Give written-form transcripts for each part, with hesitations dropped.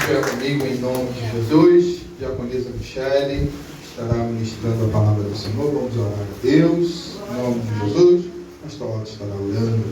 estiver comigo em nome de Jesus, diaconisa Michele estará ministrando a palavra do Senhor. Vamos orar a Deus, em nome de Jesus. Pastor Otto estará orando.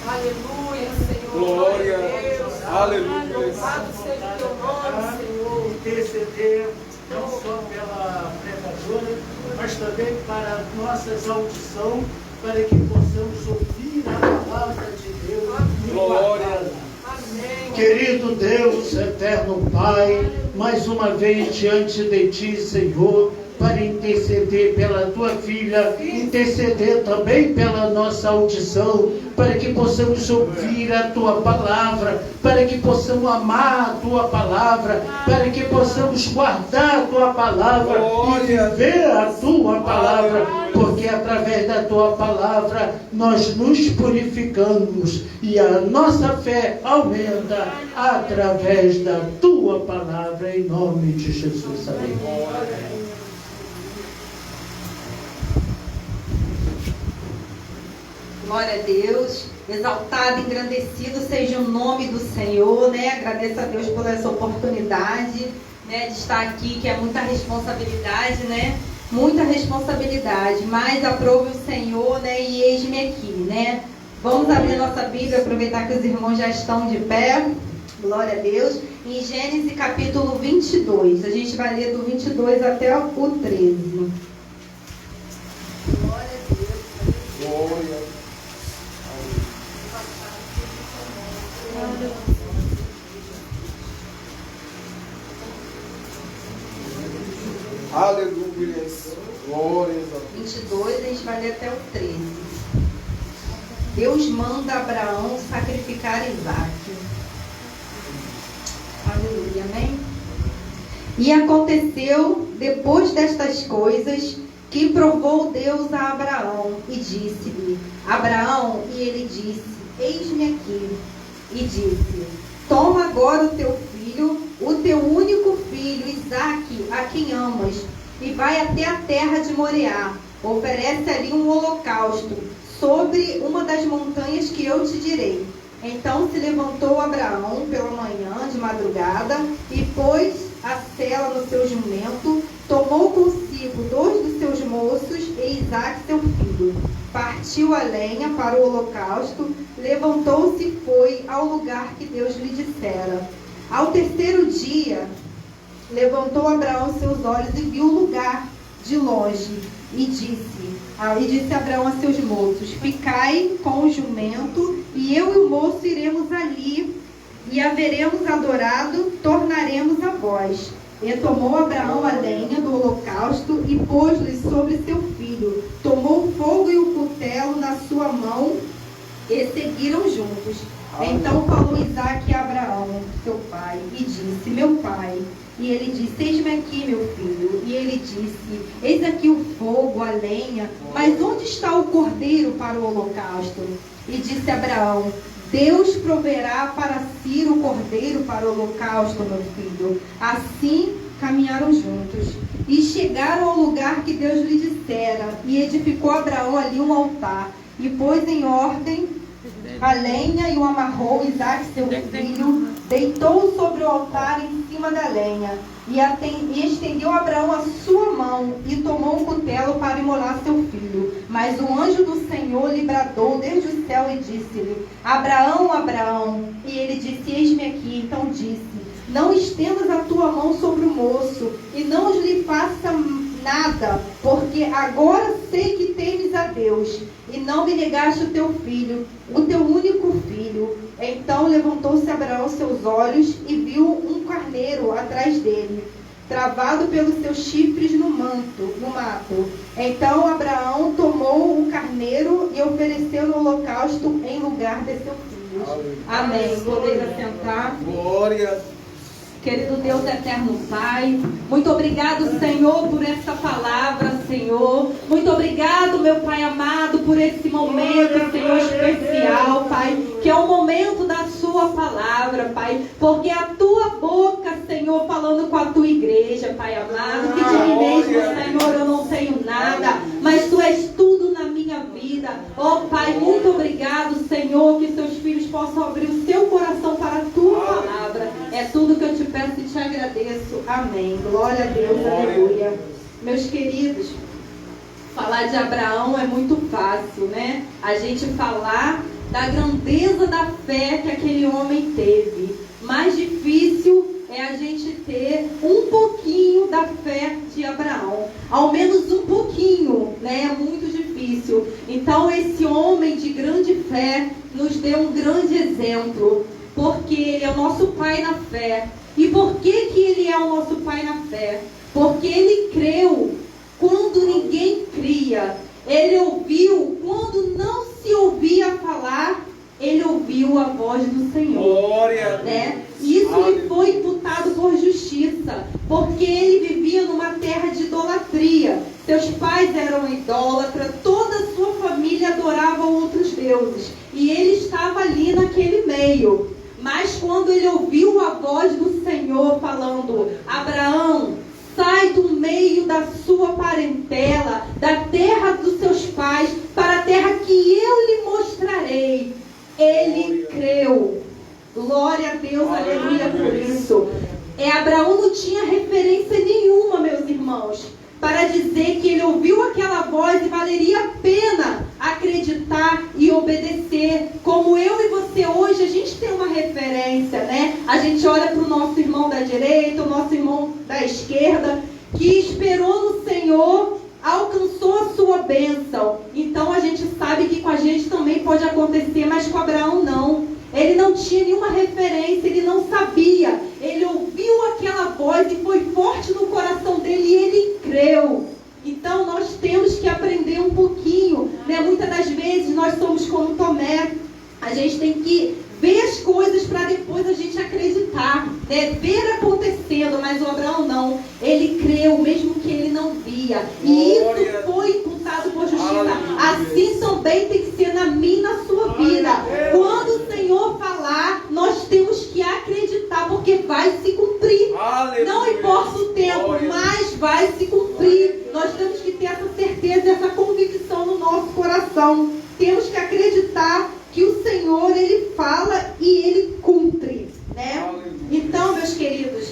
Aleluia, Senhor. Glória a Deus. Aleluia. Louvado seja o teu nome, Senhor. Interceder não só pela pregadora, mas também para a nossa audição, para que possamos ouvir a palavra de Deus. Glória. Amém. Querido Deus, eterno Pai, mais uma vez diante de Ti, Senhor, para interceder pela Tua filha, interceder também pela nossa audição, para que possamos ouvir a Tua palavra, para que possamos amar a Tua palavra, para que possamos guardar a Tua palavra e viver a Tua palavra, porque através da Tua palavra nós nos purificamos e a nossa fé aumenta através da Tua palavra, em nome de Jesus. Amém. Glória a Deus, exaltado, engrandecido seja o nome do Senhor, né? Agradeço a Deus por essa oportunidade, né, de estar aqui, que é muita responsabilidade, né? Muita responsabilidade, mas aprove o Senhor, né? E eis-me aqui, né? Vamos abrir nossa Bíblia, aproveitar que os irmãos já estão de pé. Glória a Deus. Em Gênesis capítulo 22, a gente vai ler do 22 até o 13. Glória a Deus. Glória. Aleluia. Glória. 22, a gente vai ler até o 13. Deus manda Abraão sacrificar Isaque. Aleluia, amém? E aconteceu, depois destas coisas, que provou Deus a Abraão e disse-lhe: Abraão, e ele disse: eis-me aqui. E disse: toma agora o teu filho, o teu único filho, Isaque, a quem amas, e vai até a terra de Moriá. Oferece ali um holocausto sobre uma das montanhas que eu te direi. Então se levantou Abraão pela manhã, de madrugada, e pôs a sela no seu jumento, tomou consigo 2 dos seus moços e Isaque seu filho. Partiu a lenha para o holocausto, levantou-se e foi ao lugar que Deus lhe dissera. Ao terceiro dia, levantou Abraão seus olhos e viu o lugar de longe, e disse Abraão a seus moços: ficai com o jumento, e eu e o moço iremos ali, e haveremos adorado, tornaremos a vós. E tomou Abraão a lenha do holocausto e pôs-lhe sobre seu filho. Tomou o fogo e o cutelo na sua mão e seguiram juntos. Então falou Isaque a Abraão, seu pai, e disse: meu pai. E ele disse: eis-me aqui, meu filho. E ele disse: eis aqui o fogo, a lenha, mas onde está o cordeiro para o holocausto? E disse Abraão: Deus proverá para si o cordeiro para o holocausto, meu filho. Assim caminharam juntos e chegaram ao lugar que Deus lhe dissera, e edificou Abraão ali um altar, e pôs em ordem a lenha e o amarrou. Isaque seu filho deitou sobre o altar em cima da lenha, e estendeu Abraão a sua mão e tomou um cutelo para imolar seu filho. Mas o anjo do Senhor lhe bradou desde o céu e disse-lhe: Abraão, Abraão. E ele disse: eis-me aqui. Então disse: não estendas a tua mão sobre o moço e não lhe faça nada, porque agora sei que temes a Deus e não me negaste o teu filho, o teu único filho. Então levantou-se Abraão seus olhos e viu um carneiro atrás dele, travado pelos seus chifres no mato. Então Abraão tomou o carneiro e ofereceu no holocausto em lugar de seu filho. Amém. Podeis assentar. Glória. Querido Deus eterno Pai, muito obrigado, Senhor, por essa palavra, Senhor. Muito obrigado, meu Pai amado, por esse momento, Senhor, especial, Pai, que é o momento da sua palavra, Pai, porque a tua boca, Senhor, falando com a tua igreja, Pai amado, que de mim mesmo, Senhor, eu não tenho nada, mas tu és tudo Oh Pai, muito obrigado, Senhor, que seus filhos possam abrir o seu coração para a tua palavra. É tudo que eu te peço e te agradeço. Amém. Glória a Deus, aleluia. Meus queridos, falar de Abraão é muito fácil, né? A gente falar da grandeza da fé que aquele homem teve. Mais difícil é a gente ter um pouquinho da fé de Abraão. Ao menos um pouquinho, né? É muito difícil. Então esse homem de grande fé nos deu um grande exemplo. Porque ele é o nosso pai na fé. E por que ele é o nosso pai na fé? Porque ele creu quando ninguém cria. Ele ouviu quando não se ouvia falar. Ele ouviu a voz do Senhor. Glória, né? Isso lhe foi imputado por justiça, porque ele vivia numa terra de idolatria. Seus pais eram idólatras, toda a sua família adorava outros deuses. E ele estava ali naquele meio. Mas quando ele ouviu a voz do Senhor falando: Abraão, sai do meio da sua parentela, da terra dos seus pais, para a terra que eu lhe mostrarei. Ele creu. Glória a Deus, aleluia por isso. Abraão não tinha referência nenhuma, meus irmãos, para dizer que ele ouviu aquela voz e valeria a pena acreditar e obedecer. Como eu e você hoje, a gente tem uma referência, né? A gente olha para o nosso irmão da direita, o nosso irmão da esquerda, que esperou no Senhor, alcançou a sua bênção. Então a gente sabe que com a gente também pode acontecer, mas com Abraão não. Ele não tinha nenhuma referência, ele não sabia. Ele ouviu aquela voz e foi forte no coração dele e ele creu. Então nós temos que aprender um pouquinho, né? Muitas das vezes nós somos como Tomé. A gente tem que ver as coisas para depois a gente acreditar, né? Ver acontecendo, mas o Abraão não. Ele creu, mesmo que ele não via. E isso foi imputado por justiça. Assim também tem que ser na minha e na sua vida. Quando o Senhor falar, nós temos que acreditar, porque vai se cumprir. Não importa o tempo, mas vai se cumprir. Nós temos que ter essa certeza, essa convicção no nosso coração. Temos que acreditar que o Senhor, Ele fala e Ele cumpre, né? Então, meus queridos,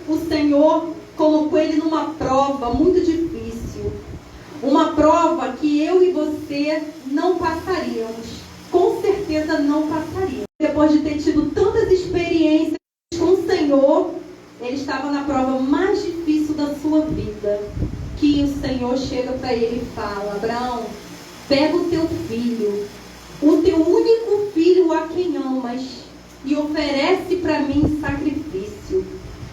o Senhor colocou ele numa prova muito difícil. Uma prova que eu e você não passaríamos. Com certeza não passaríamos. Depois de ter tido tantas experiências com o Senhor, ele estava na prova mais difícil da sua vida. Que o Senhor chega para ele e fala: Abraão, pega o teu filho, o teu único filho a quem amas, e oferece para mim em sacrifício.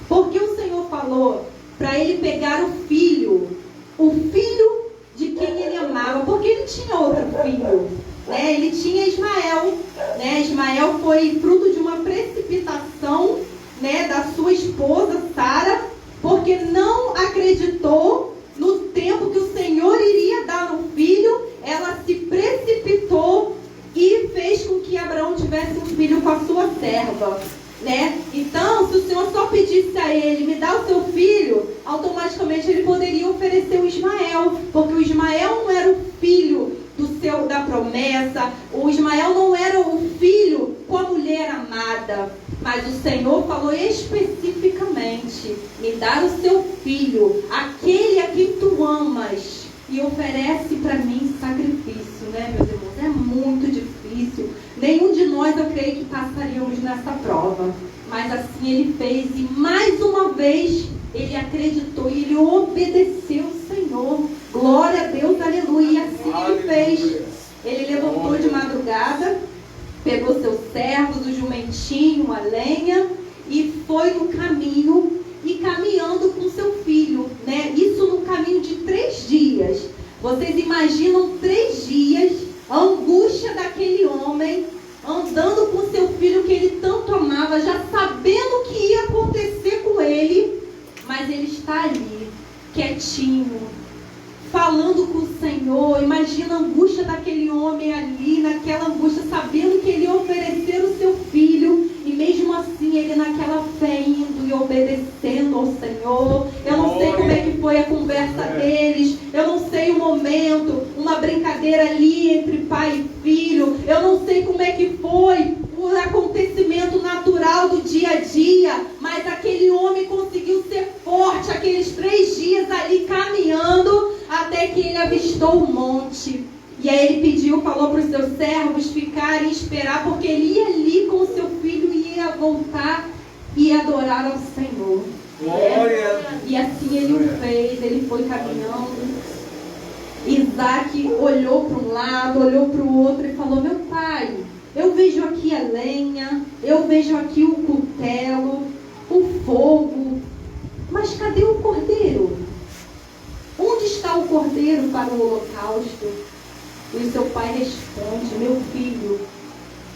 Porque o Senhor falou para ele pegar o filho de quem ele amava, porque ele tinha outro filho, né? Ele tinha Ismael, né? Ismael foi fruto de uma precipitação, né, da sua esposa Sara, porque não acreditou no tempo que o Senhor iria dar no filho. Ela se precipitou e fez com que Abraão tivesse um filho com a sua serva, né? Então, se o Senhor só pedisse a ele: me dá o seu filho, automaticamente ele poderia oferecer o Ismael, porque o Ismael não era o filho da promessa, o Ismael não era o filho com a mulher amada, mas o Senhor falou especificamente: me dá o seu filho, aquele a quem tu amas, e oferece para mim sacrifício, né, meus irmãos? É muito difícil. Nenhum de nós, eu creio, que passaríamos nessa prova. Mas assim ele fez, e mais uma vez ele acreditou e ele obedeceu o Senhor. Glória a Deus, aleluia. E assim ele fez. Ele levantou de madrugada, pegou seus servos, o jumentinho, a lenha, e foi no caminho, e caminhando com seu filho, né? Isso no caminho de 3 dias. Vocês imaginam 3 dias, a angústia daquele homem, andando com seu filho que ele tanto amava, já sabendo o que ia acontecer com ele, mas ele está ali, quietinho, falando com o Senhor. Imagina a angústia daquele homem ali, naquela angústia, sabendo que ele ia oferecer o seu filho, e mesmo assim, ele naquela fé indo e obedecendo ao Senhor. Eu não sei como é que foi a conversa deles, eu não sei o momento, uma brincadeira ali entre pai e filho, eu não sei como é que foi o acontecimento natural do dia a dia, mas aquele homem conseguiu ser forte aqueles 3 dias ali caminhando, até que ele avistou o monte. E aí ele falou para os seus servos ficarem e esperar, porque ele ia ali com o seu filho e ia voltar e adorar ao Senhor. Glória. E assim ele o fez, ele foi caminhando. Isaac olhou para um lado, olhou para o outro e falou: meu pai, eu vejo aqui a lenha, eu vejo aqui o cutelo, o fogo, mas cadê o cordeiro? Onde está o cordeiro para o holocausto? E o seu pai responde: meu filho,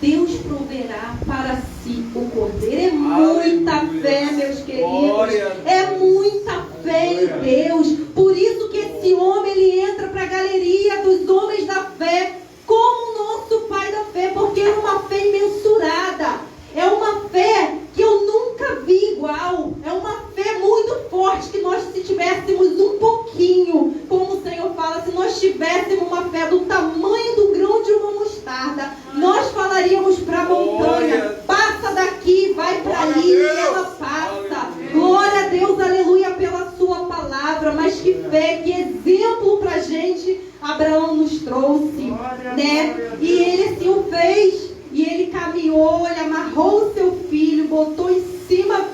Deus proverá para si o cordeiro. É muita fé, meus queridos. É muita fé em Deus. Por isso que esse homem, ele entra para a galeria dos homens da fé, como o nosso pai da fé, porque é uma fé imensurada. É uma fé que eu nunca vi igual. É uma fé muito forte, que nós, se tivéssemos um pouquinho, como o Senhor fala, se nós tivéssemos uma fé do tamanho do grão de uma mostarda, nós falaríamos para a montanha: passa daqui, vai para ali, e ela passa. Glória a Deus, aleluia, pela sua palavra. Mas que fé, que exemplo para a gente Abraão nos trouxe, né? E ele assim o fez. E ele caminhou, ele amarrou o seu filho, botou em cima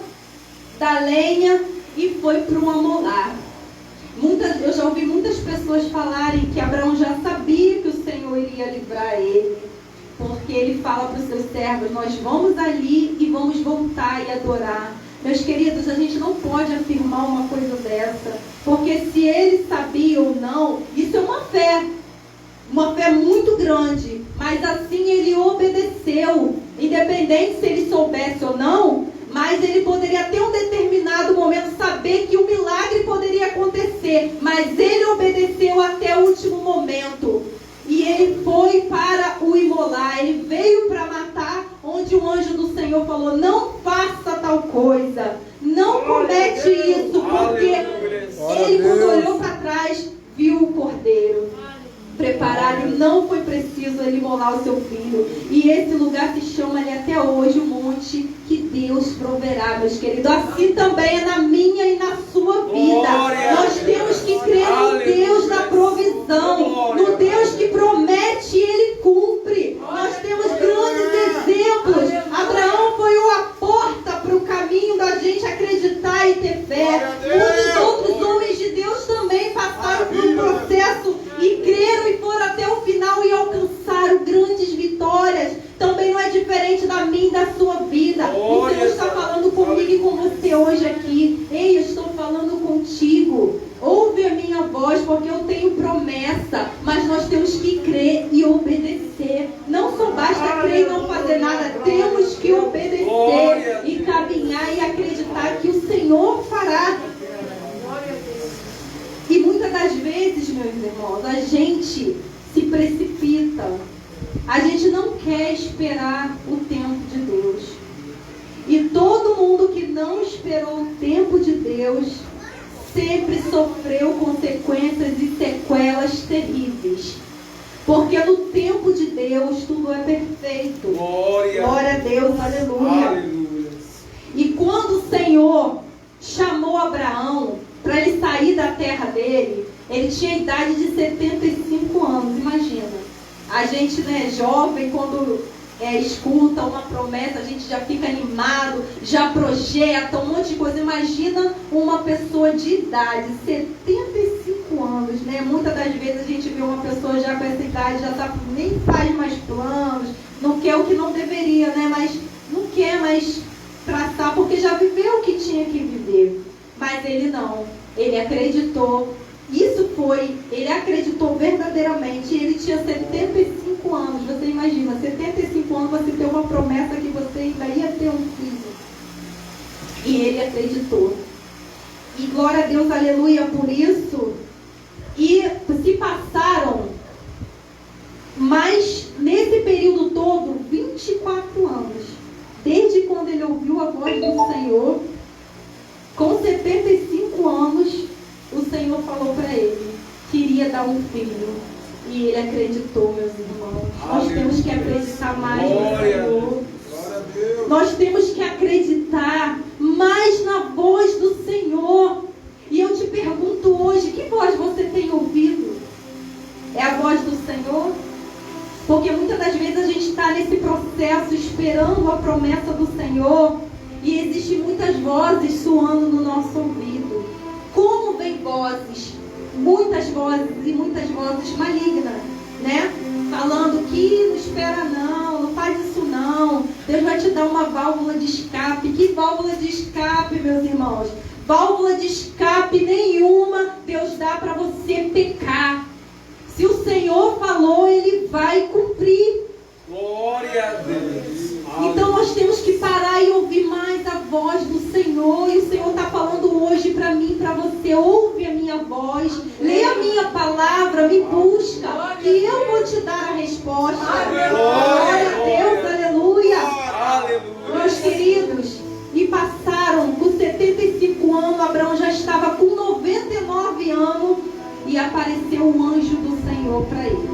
da lenha e foi para um amolar. Eu já ouvi muitas pessoas falarem que Abraão já sabia que o Senhor iria livrar ele, porque ele fala para os seus servos: nós vamos ali e vamos voltar e adorar. Meus queridos, a gente não pode afirmar uma coisa dessa, porque se ele sabia ou não, isso é uma fé muito grande, mas assim ele obedeceu, independente se ele soubesse ou não. Mas ele poderia até um determinado momento saber que o milagre poderia acontecer, mas ele obedeceu até o último momento. E ele foi para o imolar, ele veio para matar, onde o anjo do Senhor falou: não faça tal coisa, não comete isso, porque ele, quando olhou para trás, viu o cordeiro preparado, e não foi preciso ele imolar o seu filho. E esse lugar se chama ali até hoje o monte que Deus proverá, meus queridos. Assim também é na minha e na sua vida. Nós temos que crer no Deus da provisão, no Deus que promete e ele cumpre. Nós temos grandes exemplos. Abraão foi a porta para o caminho da gente acreditar e ter fé. Muitos outros homens de Deus também passaram por um processo e creram e foram até o final e alcançaram grandes vitórias. Também não é diferente da minha e da sua vida. O Senhor está falando comigo e com você hoje aqui. Ei, eu estou falando contigo. Ouve a minha voz, porque eu tenho promessa. Mas nós temos que crer e obedecer. Não só basta crer e não fazer nada. Temos que obedecer e caminhar e acreditar que o Senhor fará. E muitas das vezes, meus irmãos, a gente se precipita. A gente não quer esperar o tempo de Deus. E todo mundo que não esperou o tempo de Deus sempre sofreu consequências e sequelas terríveis. Porque no tempo de Deus tudo é perfeito. Glória a Deus, aleluia. Aleluia. E quando o Senhor chamou Abraão para ele sair da terra dele, ele tinha a idade de 75 anos, imagina. A gente, né, jovem, quando escuta uma promessa, a gente já fica animado, já projeta um monte de coisa. Imagina uma pessoa de idade, 75 anos, né? Muitas das vezes a gente vê uma pessoa já com essa idade, nem faz mais planos, não quer o que não deveria, né? Mas não quer mais traçar, porque já viveu o que tinha que viver. Mas ele não, ele acreditou. Ele acreditou verdadeiramente. Ele tinha 75 anos. Você imagina, 75 anos, você ter uma promessa que você ainda ia ter um filho. E ele acreditou. E glória a Deus, aleluia, por isso. E se passaram, mas nesse período todo, 24 anos. Desde quando ele ouviu um filho. E ele acreditou, meus irmãos. Nós temos que acreditar mais no Senhor. Nós temos que acreditar mais na voz do Senhor. E eu te pergunto hoje, que voz você tem ouvido? É a voz do Senhor? Porque muitas das vezes a gente está nesse processo esperando a promessa do Senhor e existem muitas vozes soando no nosso ouvido. Como vem vozes? Muitas vozes e muitas vozes malignas, né? Falando que não espera não faz isso não. Deus vai te dar uma válvula de escape. Que válvula de escape, meus irmãos? Válvula de escape nenhuma Deus dá para você pecar. Se o Senhor falou, Ele vai cumprir. Glória a Deus. Então nós temos que parar e ouvir mais a voz do Senhor. E o Senhor está falando hoje para mim e para você. Ouve a minha voz, lê a minha palavra, me busca, e eu vou te dar a resposta. Glória a Deus, aleluia. Meus queridos, e passaram com 75 anos, Abraão já estava com 99 anos, e apareceu o anjo do Senhor para ele.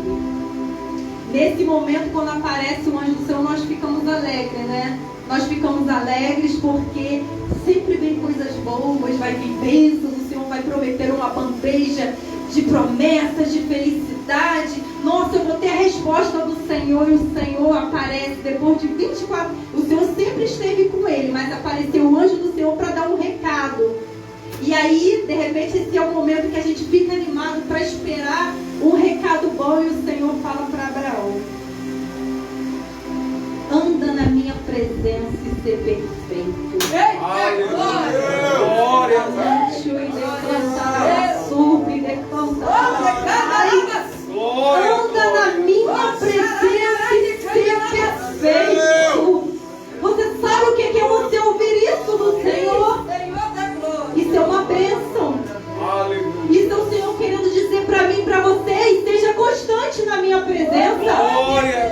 Nesse momento, quando aparece o anjo do Senhor, nós ficamos alegres, né? Nós ficamos alegres porque sempre vem coisas boas, vai vir bênçãos, o Senhor vai prometer uma bandeja de promessas, de felicidade. Nossa, eu vou ter a resposta do Senhor, e o Senhor aparece depois de 24... O Senhor sempre esteve com ele, mas apareceu o anjo do Senhor para dar um recado. E aí, de repente, esse é o momento que a gente fica animado para esperar um recado bom, e o Senhor fala para Abraão: anda na minha presença e ser perfeito. Glória a Deus. Anda na minha presença e ser perfeito. Você sabe o que é você ouvir isso do Senhor? Isso é uma bênção. Isso é o Senhor querendo dizer para mim e para você: esteja constante na minha presença.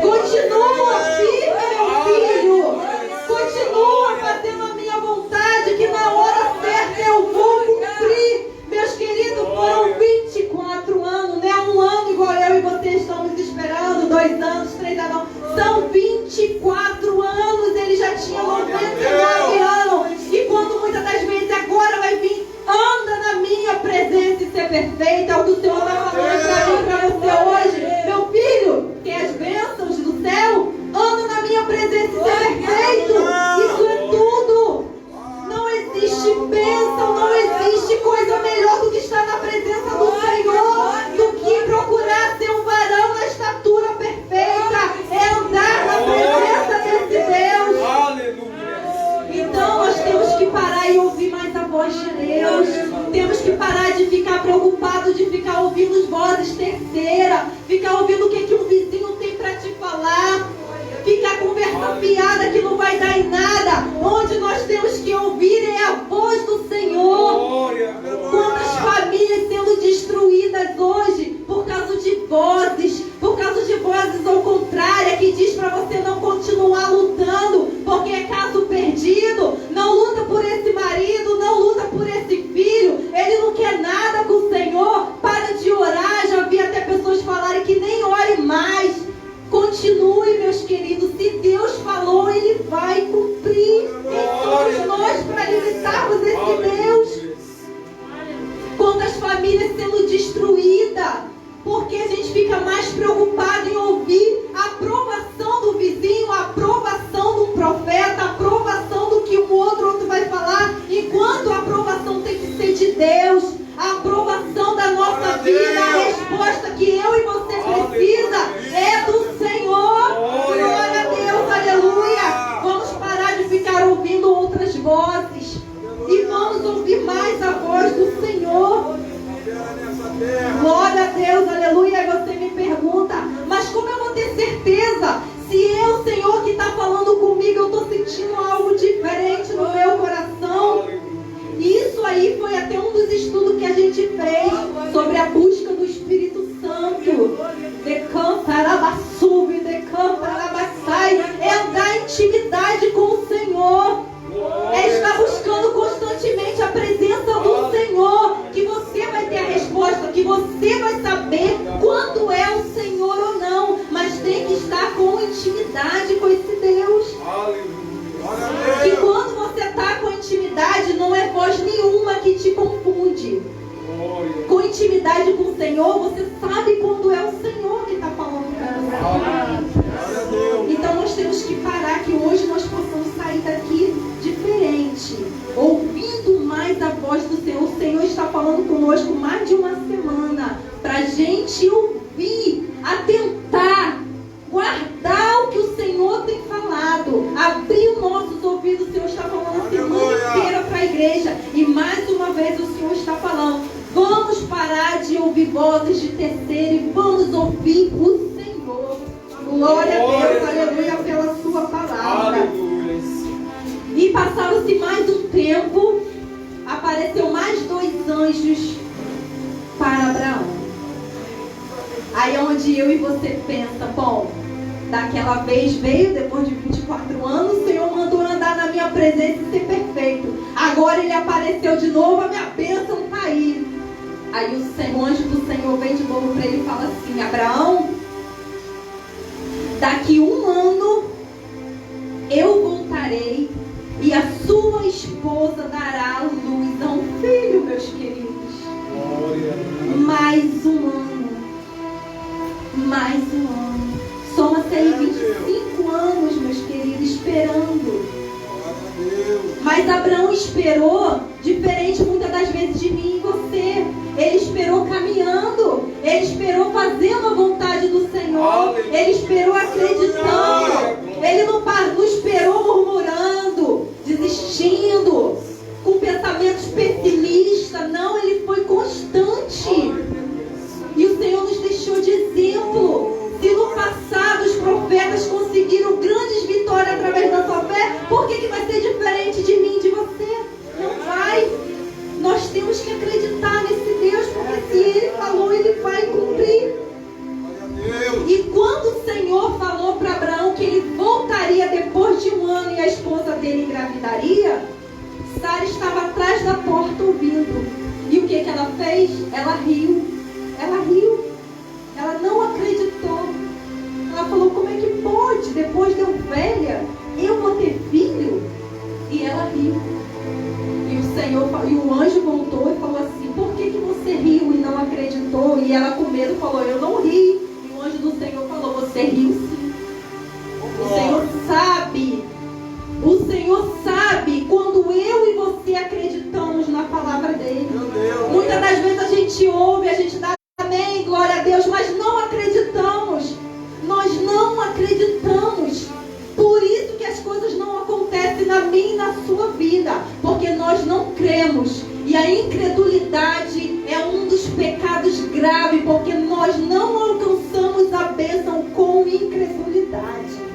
Continua firme, meu filho. Continua fazendo a minha vontade, que na hora certa eu vou cumprir. Meus queridos, foram 24 anos, não é um ano igual eu e você estamos esperando, 2 anos, 3 anos. São 24 anos, ele já tinha 99 anos. E quando muitas das vezes agora vai vir, anda na minha presença e ser perfeito. É o que o Senhor está falando para mim e para você hoje. Meu filho, quer as bênçãos do céu? Anda na minha presença e ser perfeito. Isso é tudo. Não existe bênção, não existe coisa melhor do que estar na presença do Senhor, do que procurar ser um varão na estatura perfeita. É andar na presença desse Deus. Então nós temos que parar e ouvir mais a voz de Deus. Temos que parar de ficar preocupado, de ficar ouvindo vozes terceiras, ficar ouvindo o que um vizinho tem para te falar, ficar conversando piada que não vai dar em nada. Onde nós temos que ouvir é a voz do Senhor. Quantas famílias sendo destruídas hoje por causa de vozes ao contrário, que diz para você não continuar lutando, porque é caso perdido. Não luta por esse marido, não luta por esse filho, ele não quer nada com o Senhor. Para de orar. Já vi até pessoas falarem que nem ore mais. Continue, meus queridos. Se Deus falou, Ele vai cumprir. Quem somos nós para limitarmos esse Deus? Quantas famílias sendo destruídas porque a gente fica mais preocupado em ouvir a aprovação do vizinho, a aprovação do profeta, a aprovação do que o outro vai falar, enquanto a aprovação tem que ser de Deus. A aprovação da nossa vida, a resposta que eu e você precisa é do Senhor. Glória a Deus, aleluia. Vamos parar de ficar ouvindo outras vozes e vamos ouvir mais a voz do Senhor. Glória a Deus, aleluia. E você me pergunta: realmente ouvir, atentar, guardar o que o Senhor tem falado, abrir os nossos ouvidos. O Senhor está falando a semana inteira para a igreja, e mais uma vez o Senhor está falando: vamos parar de ouvir vozes de terceiro e vamos ouvir o Senhor. Glória a Deus, aleluia, pela sua palavra. E passaram-se mais um tempo, apareceu mais 2 anjos para Abraão. Aí é onde eu e você pensa: bom, daquela vez veio, depois de 24 anos, o Senhor mandou andar na minha presença e ser perfeito. Agora ele apareceu de novo, a minha bênção está aí. Aí o anjo do Senhor vem de novo para ele e fala assim: Abraão, daqui 1 ano eu voltarei e a sua esposa dará à luz a um filho, meus queridos. Mais um ano. Mais um ano. Soma-se aí 25 anos, meus queridos, esperando. Mas Abraão esperou diferente muitas das vezes de mim e você. Ele esperou caminhando. Ele esperou fazendo a vontade do Senhor. Ele esperou acreditando. Ele não esperou murmurando, desistindo, com pensamentos pessimistas. Não, ele foi constante. E o Senhor nos deixou de exemplo. Se no passado os profetas conseguiram grandes vitórias através da sua fé, por que vai ser diferente de mim e de você? Não vai. Nós temos que acreditar nesse Deus, porque se Ele falou, Ele vai cumprir. E quando o Senhor falou para Abraão que ele voltaria depois de 1 ano e a esposa dele engravidaria, Sara estava atrás da porta ouvindo. E o que ela fez? Ela riu. Ela riu. Ela não acreditou. Ela falou: como é que pode? Depois de eu velha, eu vou ter filho? E ela riu. E o anjo voltou e falou assim: por que você riu e não acreditou? E ela com medo falou: eu não ri. E o anjo do Senhor falou: você riu sim. O Senhor sabe. O Senhor sabe quando eu e você acreditamos na palavra dele. Muitas das vezes a gente ouve, a gente dá amém, glória a Deus, mas não acreditamos. Nós não acreditamos. Por isso que as coisas não acontecem na minha e na sua vida, porque nós não cremos. E a incredulidade é um dos pecados graves, porque nós não alcançamos a bênção com incredulidade.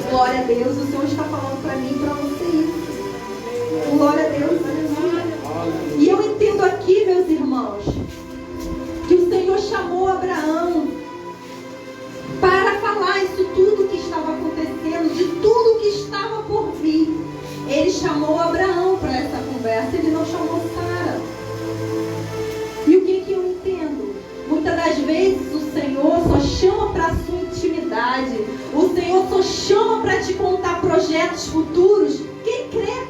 Glória a Deus, o Senhor está falando para mim e para você isso. Glória a Deus, aleluia. E eu entendo aqui, meus irmãos, que o Senhor chamou Abraão para falar isso tudo que estava acontecendo, de tudo que estava por vir. Ele chamou Abraão para essa conversa, ele não chamou Sara. E o que eu entendo? Muitas das vezes o Senhor só chama para a sua intimidade. O Senhor só chama para te contar projetos futuros. Quem crê?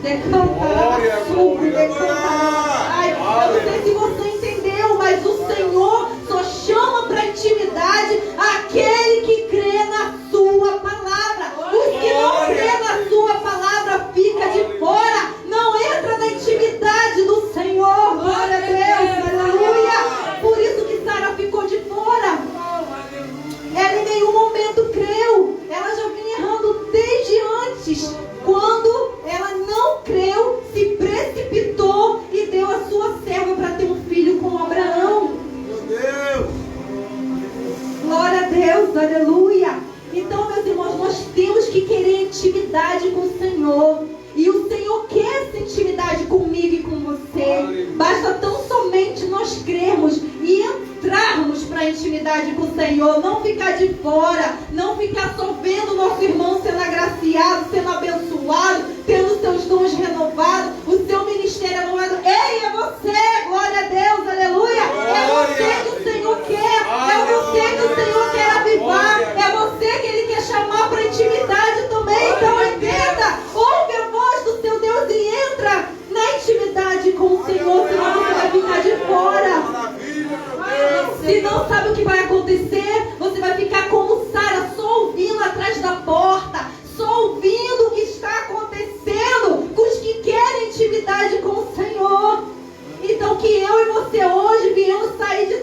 Decantará sobre, decantará. Eu não sei se você entendeu, mas o Senhor só chama para intimidade aquele que crê na sua palavra. Os que não crê na sua palavra fica de fora, não entra na intimidade do Senhor. Glória a Deus, aleluia. Por isso que Sara ficou de fora. Ela em nenhum momento creu. Ela já vinha errando desde antes. Quando ela não creu, se precipitou e deu a sua serva para ter um filho com Abraão. Meu Deus! Glória a Deus, aleluia. Então, meus irmãos, nós temos que querer intimidade com o Senhor. E o Senhor quer essa intimidade comigo e com você. Basta tão somente nós crermos e entrarmos para a intimidade com o Senhor. Não ficar de fora, não ficar só vendo o nosso irmão sendo agraciado, sendo abençoado, tendo seus dons renovados, o seu ministério renovado. Ei, é você, glória a Deus, aleluia. É você que o Senhor quer, é você que o Senhor quer avivar, é você que Ele quer chamar para a intimidade também. Então entenda, ouve a voz do seu Deus e entra na intimidade com o Senhor, senão você vai ficar de fora. Se não sabe o que vai acontecer, você vai ficar como Sara, só ouvindo atrás da porta, só ouvindo o que está acontecendo com os que querem intimidade com o Senhor. Então que eu e você hoje viemos sair de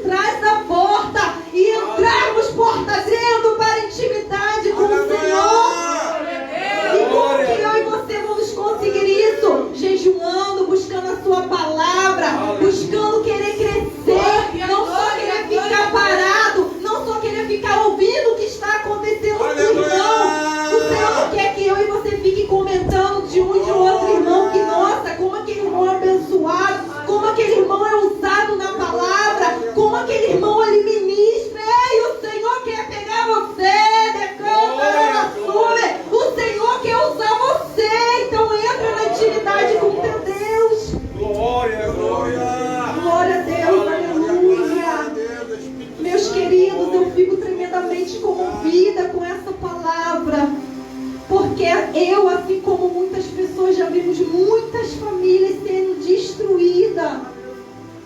vemos muitas famílias sendo destruídas,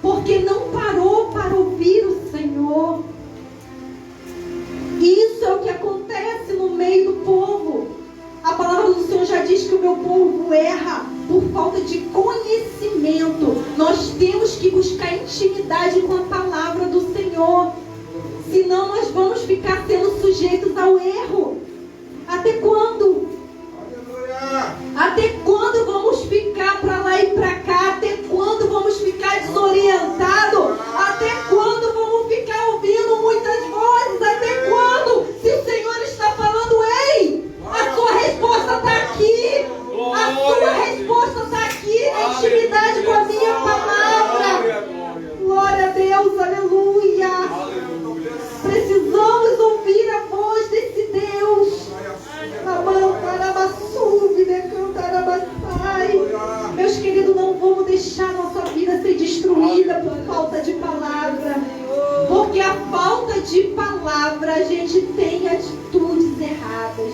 porque não parou para ouvir o Senhor. Isso é o que acontece no meio do povo. A palavra do Senhor já diz que o meu povo erra por falta de conhecimento. Nós temos que buscar intimidade com a palavra do Senhor. Senão nós vamos ficar sendo sujeitos ao erro. Até quando? Até quando vamos ficar para lá e para cá? Até quando vamos ficar desorientados? Até quando vamos ficar ouvindo muitas vozes? Até quando? Se o Senhor está falando, ei, a sua resposta está aqui. A sua resposta está aqui na intimidade com a minha palavra. Glória a Deus, aleluia. Precisamos ouvir a voz desse Deus. Meus queridos, não vamos deixar nossa vida ser destruída por falta de palavra. Porque a falta de palavra, a gente tem atitudes erradas.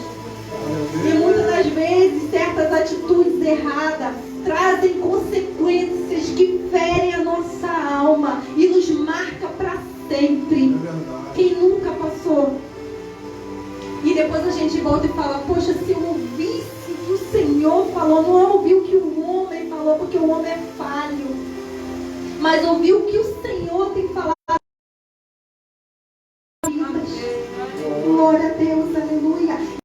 E muitas das vezes, certas atitudes erradas trazem consequências que ferem a nossa alma e nos marca para sempre. Quem nunca passou? E depois a gente volta e fala, poxa, se eu ouvisse o que o Senhor falou, não ouvi o que o homem falou, porque o homem é falho, mas ouvi o que o Senhor tem falado. Glória a Deus, aleluia.